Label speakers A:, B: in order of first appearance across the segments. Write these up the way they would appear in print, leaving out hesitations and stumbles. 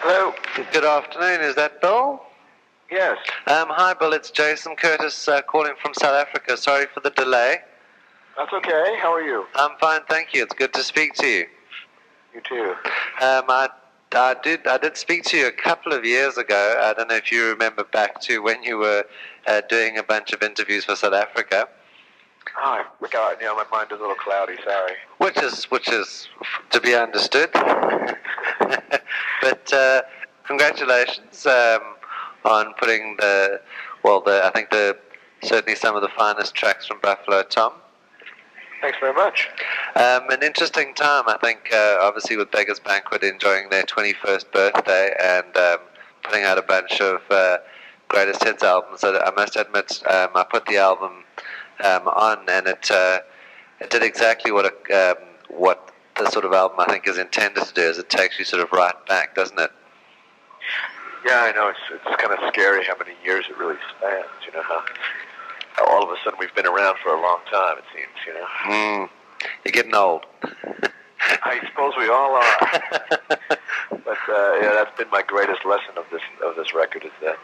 A: Hello.
B: Good afternoon, is that Bill?
A: Yes.
B: Hi Bill, it's Jason Curtis calling from South Africa. Sorry for the delay.
A: That's okay. How are you?
B: I'm fine, thank you. It's good to speak to you.
A: You too.
B: I did speak to you a couple of years ago. I don't know if you remember back to when you were doing a bunch of interviews for South Africa.
A: Oh, I forgot. Yeah, my mind is a little cloudy. Sorry.
B: Which is to be understood. But congratulations on putting I think certainly some of the finest tracks from Buffalo Tom.
A: Thanks very much.
B: An interesting time, I think, obviously with Beggars Banquet enjoying their 21st birthday and putting out a bunch of greatest hits albums. So I must admit, I put the album on, and it did exactly what the sort of album I think is intended to do, is it takes you sort of right back, doesn't it?
A: Yeah, I know. It's kind of scary how many years it really spans. You know how all of a sudden we've been around for a long time. It seems. You know.
B: You're getting old.
A: I suppose we all are. But yeah, that's been my greatest lesson of this record, is that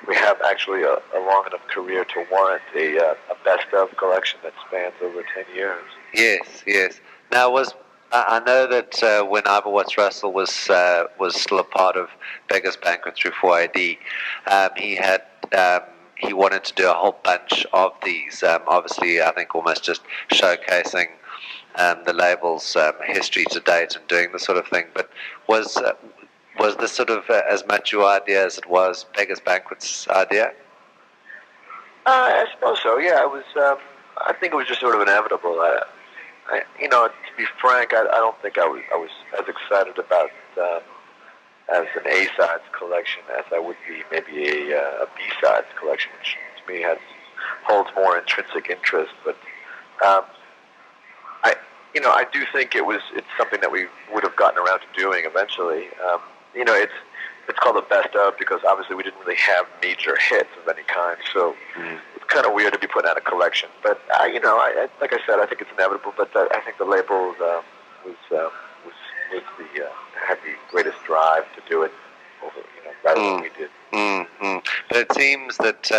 A: we have actually a long enough career to warrant a best of collection that spans over 10 years.
B: Yes. Now, I know that when Ivor Watts Russell was still a part of Beggars Banquet through 4AD, he wanted to do a whole bunch of these. Obviously, I think almost just showcasing the label's history to date and doing this sort of thing. But was this sort of as much your idea as it was Beggars Banquet's idea?
A: I suppose so. Yeah, it was. I think it was just sort of inevitable. To be frank, I don't think I was as excited about as an A-sides collection as I would be maybe a B-sides collection, which to me holds more intrinsic interest. But I do think it's something that we would have gotten around to doing eventually. It's called the best of because obviously we didn't really have major hits of any kind, so it's kind of weird to be putting out a collection. But like I said, I think it's inevitable. But I think the label had the greatest drive to do it rather than we did.
B: But it seems that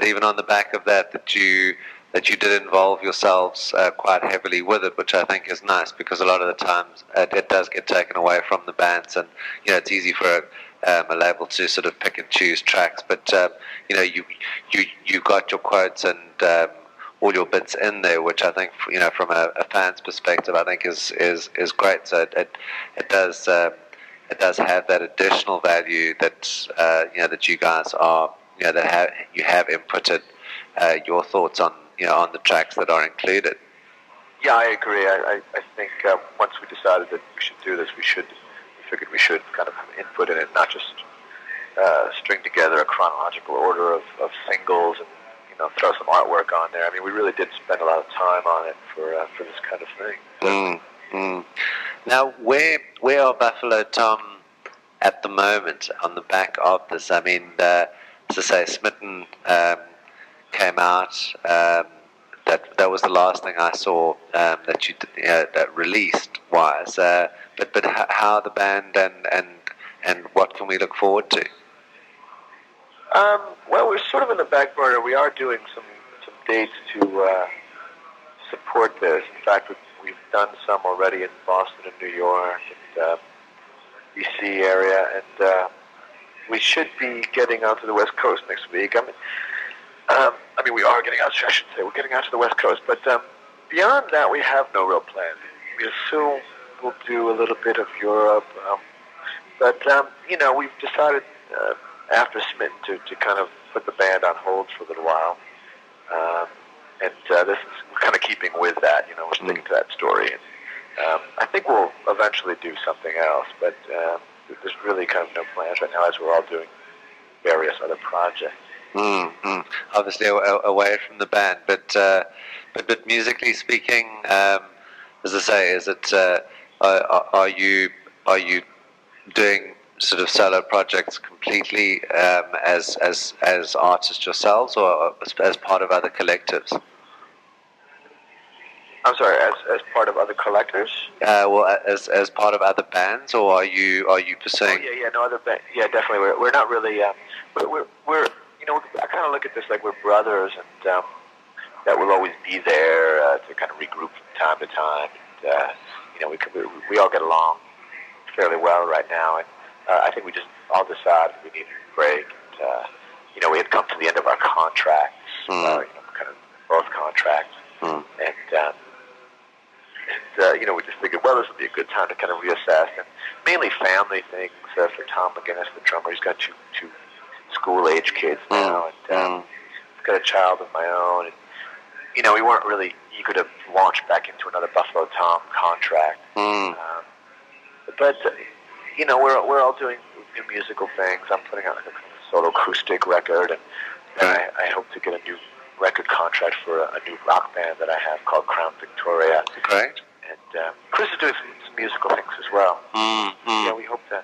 B: even on the back of that you did involve yourselves quite heavily with it, which I think is nice, because a lot of the times it does get taken away from the bands, and it's easy for a label to sort of pick and choose tracks, but you got your quotes and all your bits in there, which I think from a fan's perspective I think is great. So it does have that additional value that that you guys are that you have inputted your thoughts on the tracks that are included.
A: Yeah, I agree. I think once we decided that we should do this, we figured we should kind of have input in it, not just string together a chronological order of singles and throw some artwork on there. I mean, we really did spend a lot of time on it for this kind of thing.
B: Now, where are Buffalo Tom at the moment on the back of this? I mean, as I say, Smitten came out. That was the last thing I saw that you that released wise. But how the band and what can we look forward to?
A: Well, we're sort of in the back burner. We are doing some dates to support this. In fact, we've done some already in Boston and New York and DC area, and we should be getting out to the West Coast next week. I mean, we are getting out. I should say we're getting out to the West Coast, but beyond that, we have no real plans. We assume we'll do a little bit of Europe, but we've decided after Smitten to kind of put the band on hold for a little while, and this is kind of keeping with that. We're sticking to that story, and I think we'll eventually do something else, but there's really kind of no plans right now as we're all doing various other projects.
B: Obviously away from the band, but musically speaking, as I say, is it are you doing sort of solo projects completely as artists yourselves, or as part of other collectives?
A: I'm sorry, as part of other collectors?
B: Well, as part of other bands, or are you pursuing?
A: Oh, no other band. Yeah, definitely. We're not really. We're I kind of look at this like we're brothers, and that we'll always be there to kind of regroup from time to time. And, we all get along fairly well right now, and I think we just all decided we needed a break. And, we had come to the end of our contracts, kind of both contracts, and we just figured, well, this would be a good time to kind of reassess, and mainly family things for Tom Maginnis, the drummer. He's got two school-age kids now, and I've got a child of my own, and we weren't really eager to launch back into another Buffalo Tom contract. But we're all doing new musical things. I'm putting out a solo acoustic record, and I hope to get a new record contract for a new rock band that I have called Crown Victoria.
B: Great.
A: And Chris is doing some musical things as well. Yeah, we hope to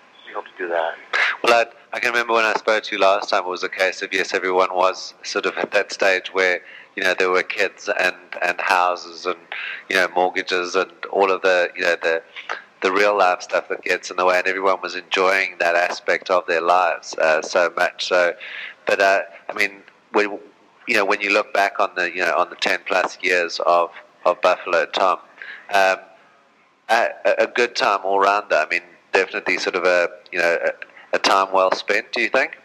A: do that.
B: Well, I can remember when I spoke to you last time, it was a case of, yes, everyone was sort of at that stage where, there were kids and houses and, mortgages and all of the real life stuff that gets in the way, and everyone was enjoying that aspect of their lives so much. So, but when you look back on the 10+ years of Buffalo Tom, a good time all rounder. I mean, definitely sort of a time well spent. Do you think?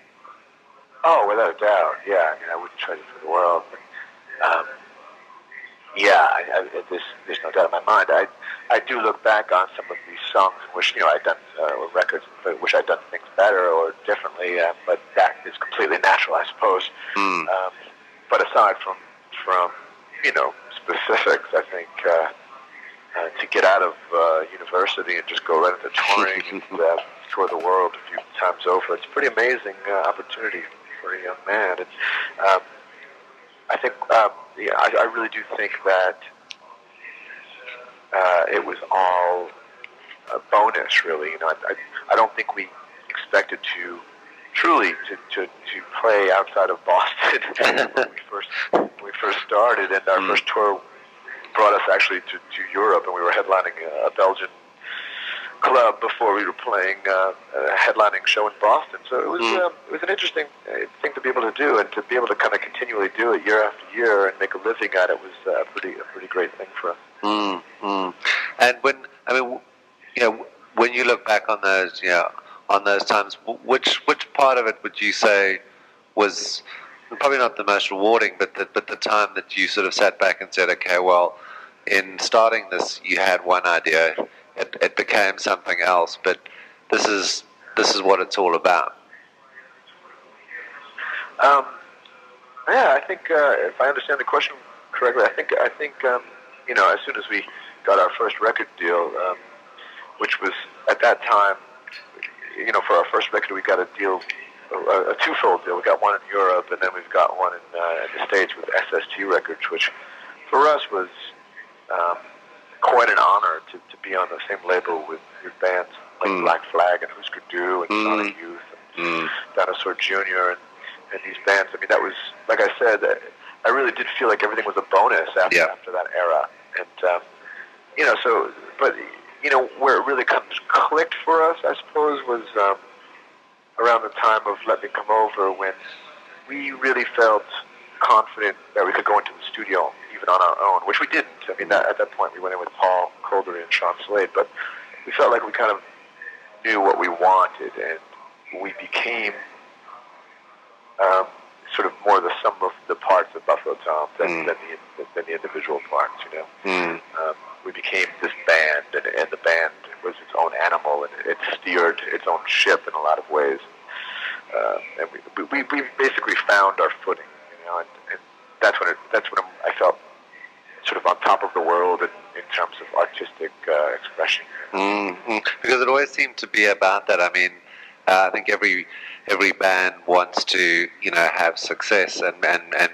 A: Oh, without a doubt. Yeah, I wouldn't trade it for the world. But, there's no doubt in my mind. I do look back on some of these songs in which I'd done records, in which I'd done things better or differently. But that is completely natural, I suppose. But aside from specifics, I think to get out of university and just go right into touring and tour the world a few times over, it's a pretty amazing opportunity for a young man. And I think, I really do think that it was all a bonus, really. I don't think we expected to truly to play outside of Boston when we first started, and our first tour brought us actually to Europe, and we were headlining a Belgian club before we were playing a headlining show in Boston. So it was an interesting thing to be able to do, and to be able to kind of continually do it year after year and make a living at it was a pretty great thing for us.
B: And when you look back on those times, which part of it would you say was probably not the most rewarding, but the time that you sort of sat back and said, okay, well, in starting this, you had one idea, it became something else, but this is what it's all about.
A: I think if I understand the question correctly, I think as soon as we got our first record deal, which was at that time, for our first record, we got a deal, a twofold deal. We got one in Europe, and then we've got one in the States with SST Records, which for us was quite an honor to be on the same label with bands like Black Flag and Husker Du and Sonic Youth and Dinosaur Jr. and these bands. I mean, that was, like I said, I really did feel like everything was a bonus after that era. And, where it really clicked for us, I suppose, was around the time of Let Me Come Over, when we really felt confident that we could go into the studio even on our own, which we didn't. I mean, at that point we went in with Paul Colbourn and Sean Slade, but we felt like we kind of knew what we wanted, and we became sort of more the sum of the parts of Buffalo Tom than the individual parts, we became this band, and the band was its own animal, and it steered its own ship in a lot of ways. And we basically found our footing, and that's when I felt sort of on top of the world in terms of artistic expression.
B: Because it always seemed to be about that. I mean, I think every band wants to have success and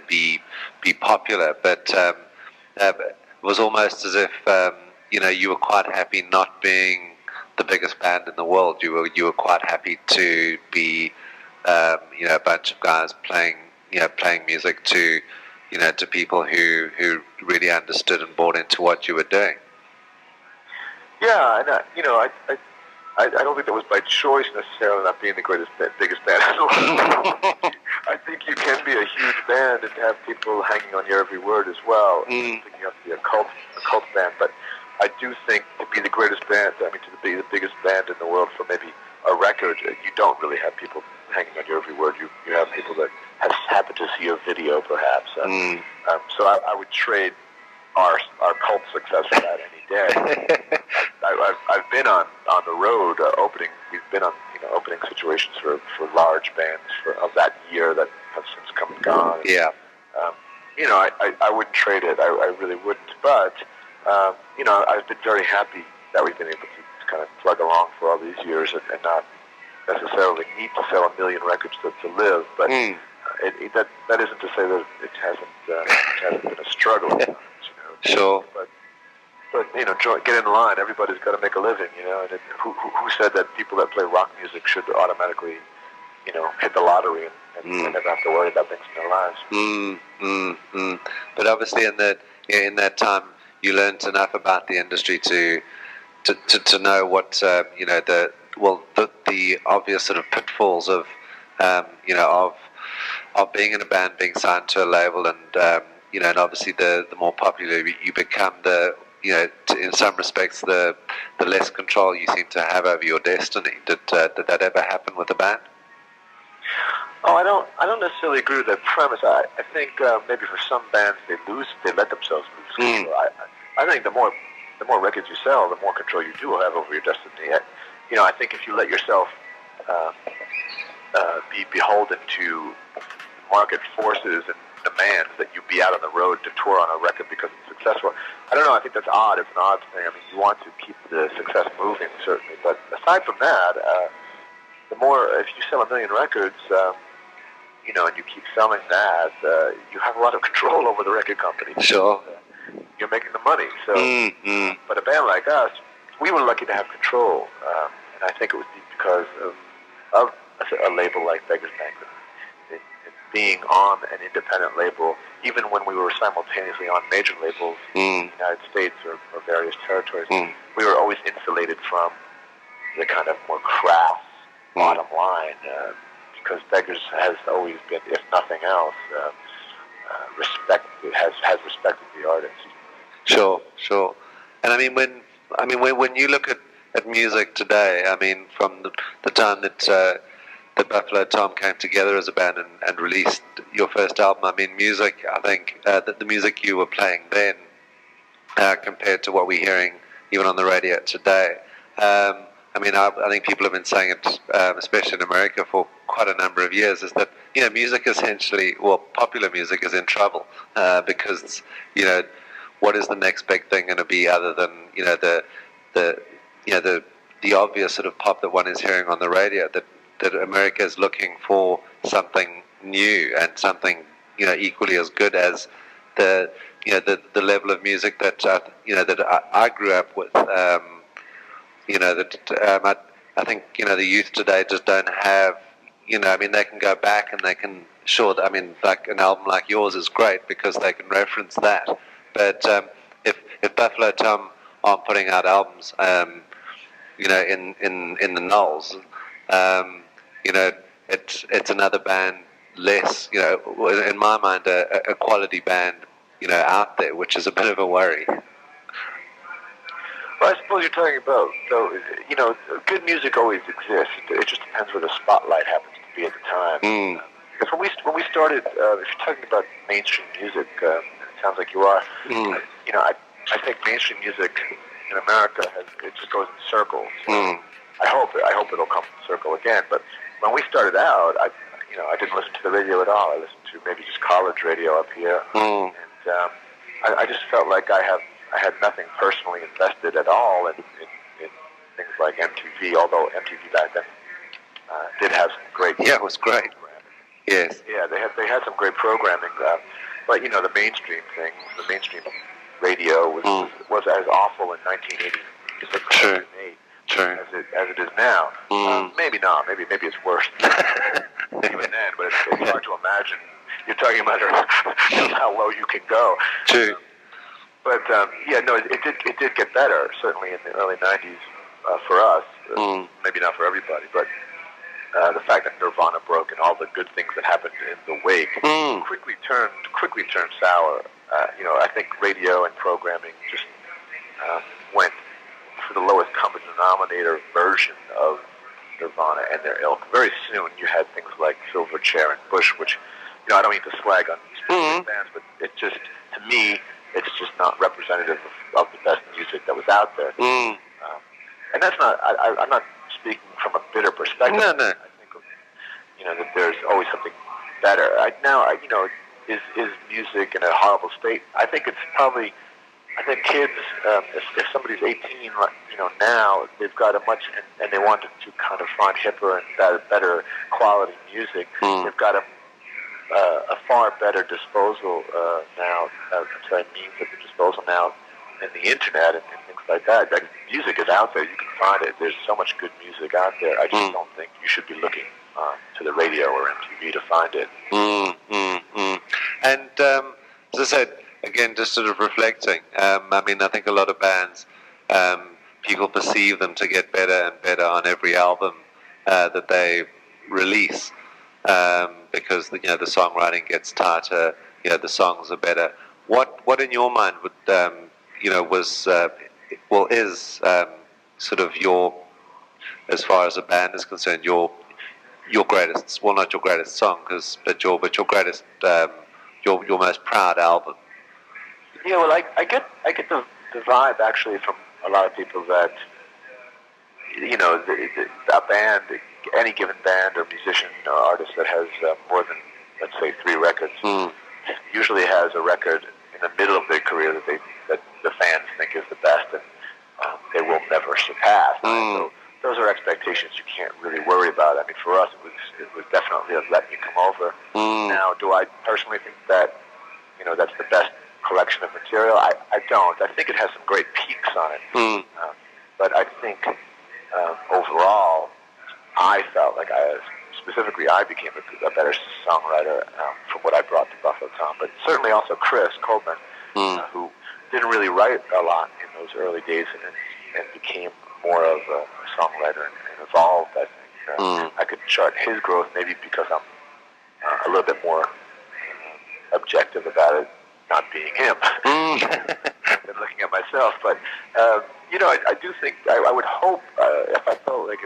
B: be popular, but it was almost as if you were quite happy not being the biggest band in the world. You were quite happy to be a bunch of guys playing music to to people who really understood and bought into what you were doing.
A: Yeah, and I don't think that was by choice necessarily, not being the biggest band in the world. I think you can be a huge band and have people hanging on your every word as well. I don't think you have to be a cult band, but I do think to be the greatest band, to be the biggest band in the world for maybe a record, you don't really have people hanging on your every word. You have people that have happened to see your video, perhaps. So I would trade our cult success for that any day. I've been on the road opening. We've been on opening situations for large bands of that year that have since come and gone.
B: Yeah.
A: I wouldn't trade it. I really wouldn't. But I've been very happy that we've been able to kind of plug along for all these years and not necessarily need to sell 1 million records to live. But that isn't to say that it hasn't been a struggle.
B: Sure.
A: But get in line. Everybody's got to make a living, And who said that people that play rock music should automatically, hit the lottery and never have to worry about things in their lives?
B: But obviously, in that time, you learned enough about the industry to know what the obvious sort of pitfalls of being in a band, being signed to a label, and and obviously the more popular you become, in some respects, the less control you seem to have over your destiny. Did that ever happen with the band?
A: Oh, I don't necessarily agree with that premise. I think maybe for some bands they let themselves lose control. I think the more records you sell, the more control you do have over your destiny. I think if you let yourself be beholden to market forces and demands that you be out on the road to tour on a record because it's successful, I don't know. I think that's odd. It's an odd thing. You want to keep the success moving, certainly. But aside from that, the more, if you sell 1 million records, and you keep selling that, you have a lot of control over the record company.
B: Sure.
A: You're making the money. So, but a band like us, we were lucky to have control, and I think it was because of a label like Beggars Banquet. Being on an independent label, even when we were simultaneously on major labels in the United States or various territories, we were always insulated from the kind of more crass bottom line, because Beggars has always been, if nothing else, has respected the artist.
B: Sure. And when you look at music today, from the time that Buffalo Tom came together as a band and released your first album, music, I think that the music you were playing then compared to what we're hearing even on the radio today, I think people have been saying it, especially in America, for quite a number of years, is that music essentially, popular music is in trouble because what is the next big thing going to be other than the obvious sort of pop that one is hearing on the radio, that America is looking for something new and something equally as good as the level of music that that I grew up with. I think the youth today just don't have. They can go back and they can like an album like yours is great because they can reference that. But if Buffalo Tom aren't putting out albums, in the Knolls, it's another band less, in my mind, a quality band, out there, which is a bit of a worry.
A: Well, I suppose you're talking about, though, good music always exists. It just depends where the spotlight happens to be at the time. Because when we started, if you're talking about mainstream music, it sounds like you are. I think mainstream music in America it just goes in circles. I hope it'll come full circle again. But when we started out, I didn't listen to the radio at all. I listened to maybe just college radio up here, and I just felt like I had nothing personally invested at all in things like MTV. Although MTV back then did have some great
B: it was great. Yes.
A: Yeah, they had some great programming, but the mainstream thing, the mainstream radio was as awful in 1986
B: True.
A: as it is now. Maybe not. Maybe it's worse. even then, but it's hard to imagine. You're talking about how low you can go.
B: True.
A: It did get better, certainly in the early 90s for us. Maybe not for everybody, but the fact that Nirvana broke and all the good things that happened in the wake quickly turned sour. I think radio and programming just went for the lowest common denominator version of Nirvana and their ilk. Very soon you had things like Silverchair and Bush, which, I don't mean to slag on specific bands, but it just, to me, it's just not representative of the best music that was out there. And that's not, I'm not speaking from a bitter perspective.
B: No.
A: I think, that there's always something better. Is music in a horrible state? I think it's probably, kids, if somebody's 18, now they've got and they want to kind of find hipper and better quality music, they've got a far better disposal now, means at the disposal now in the internet and things like that. Like, music is out there. You can find it. There's so much good music out there. I just don't think you should be looking to the radio or MTV to find it.
B: And as I said, again, just sort of reflecting, I think a lot of bands, people perceive them to get better and better on every album that they release, because the songwriting gets tighter, the songs are better. What in your mind would is sort of your, as far as a band is concerned, your greatest, well, not your greatest song, but your greatest, your most proud album?
A: Yeah, well, I get the vibe actually from a lot of people that a band, any given band or musician or artist that has more than, let's say, 3 records, usually has a record in the middle of their career that the fans think is the best and they will never surpass. So those are expectations you can't really worry about. I mean, for us, it was definitely a Let Me Come Over. Now, do I personally think that that's the best collection of material? I don't. I think it has some great peaks on it. But I think overall, I felt like I became a better songwriter from what I brought to Buffalo Tom. But certainly also Chris Colbourn, who didn't really write a lot in those early days and became more of a songwriter and evolved, I think. I could chart his growth maybe because I'm a little bit more objective about it not being him than looking at myself. But I do think I would hope if I felt like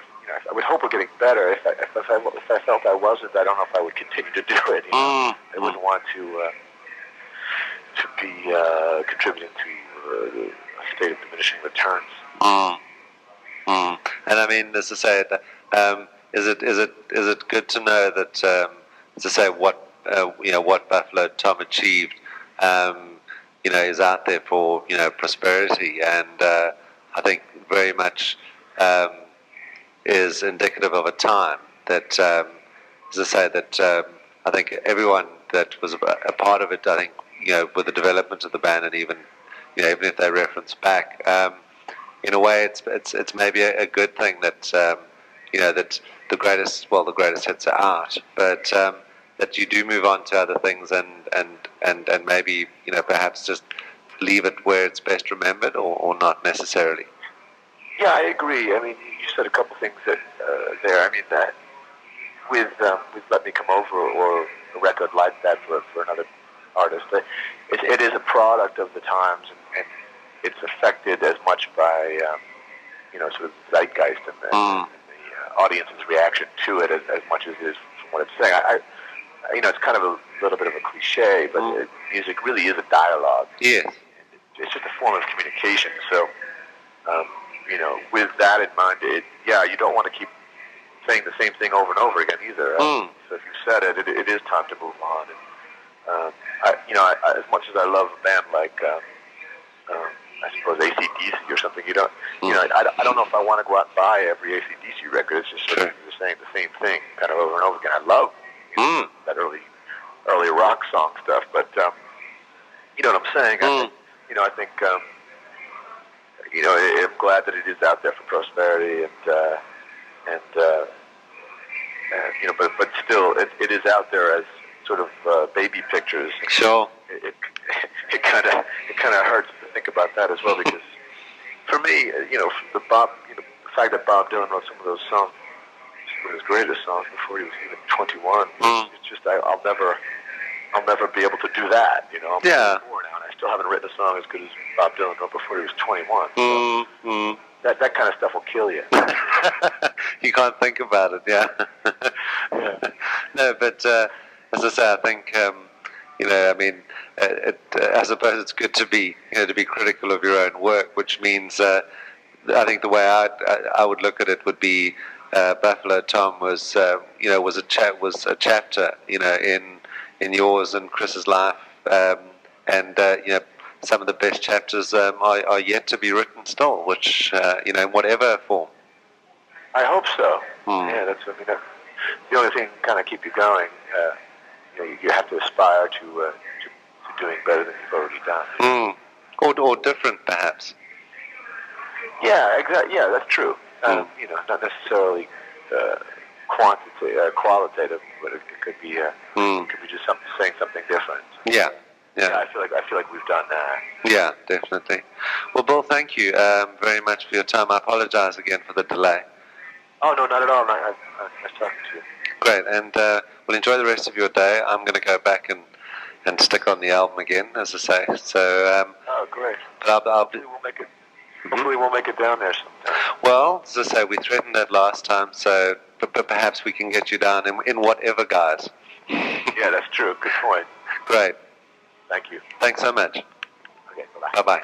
A: I would hope we're getting better. If I felt I wasn't, I don't know if I would continue to do it. I wouldn't want to be contributing to a state of diminishing returns.
B: And I mean, as I say, is it good to know that, as I say, what Buffalo Tom achieved, is out there for prosperity, and I think very much is indicative of a time that, as I say, that I think everyone that was a part of it, I think, with the development of the band, and even if they reference back, in a way, it's maybe a good thing that that the greatest hits are out, but that you do move on to other things and maybe perhaps just leave it where it's best remembered, or not necessarily.
A: Yeah, I agree. I mean, you said a couple things there. I mean, that with Let Me Come Over, or a record like that for another artist, it is a product of the times, and it's affected as much by sort of zeitgeist and the audience's reaction to it as much as it is from what it's saying. It's kind of a little bit of a cliche, but music really is a dialogue.
B: Yes.
A: It's just a form of communication. So, with that in mind, you don't want to keep saying the same thing over and over again either. So if you said it is time to move on. And, as much as I love a band like, I suppose AC/DC or something, I don't know if I want to go out and buy every AC/DC record. It's just sort of saying the same thing kind of over and over again. I love that early rock song stuff, but you know what I'm saying? I think I'm glad that it is out there for prosperity, and but still, it is out there as sort of baby pictures.
B: Sure.
A: It kind of hurts to think about that as well, because for me, the fact that Bob Dylan wrote some of those songs, some of his greatest songs, before he was even 21, it's just I'll never be able to do that. I'm 44 now, and I still haven't written a song as good as Bob Dylan wrote before he was 21. So that kind of stuff will kill you.
B: You can't think about it, yeah. No, but as I say, I think I suppose it's good to be critical of your own work, which means I think the way I would look at it would be Buffalo Tom was a chapter in yours and Chris's life, and some of the best chapters are yet to be written still, which in whatever form.
A: I hope so. Yeah, that's the only thing that kind of keep you going. You have to aspire to doing better than you've already done.
B: Or different, perhaps.
A: Yeah, exactly. Yeah, that's true. Not necessarily qualitative, but it could be just saying something different.
B: Yeah.
A: I feel like we've done that.
B: Yeah, definitely. Well, Bill, thank you very much for your time. I apologize again for the delay.
A: Oh, no, not at all. Nice talking to you.
B: Great, and well, enjoy the rest of your day. I'm going to go back and stick on the album again, as I say. So.
A: Oh, great.
B: But
A: hopefully we'll make it. Hopefully we'll make it down there sometime.
B: Well, as I say, we threatened that last time, so but perhaps we can get you down in whatever guise.
A: Yeah, that's true. Good point.
B: Great.
A: Thank you.
B: Thanks so much.
A: Okay, bye-bye.
B: Bye-bye.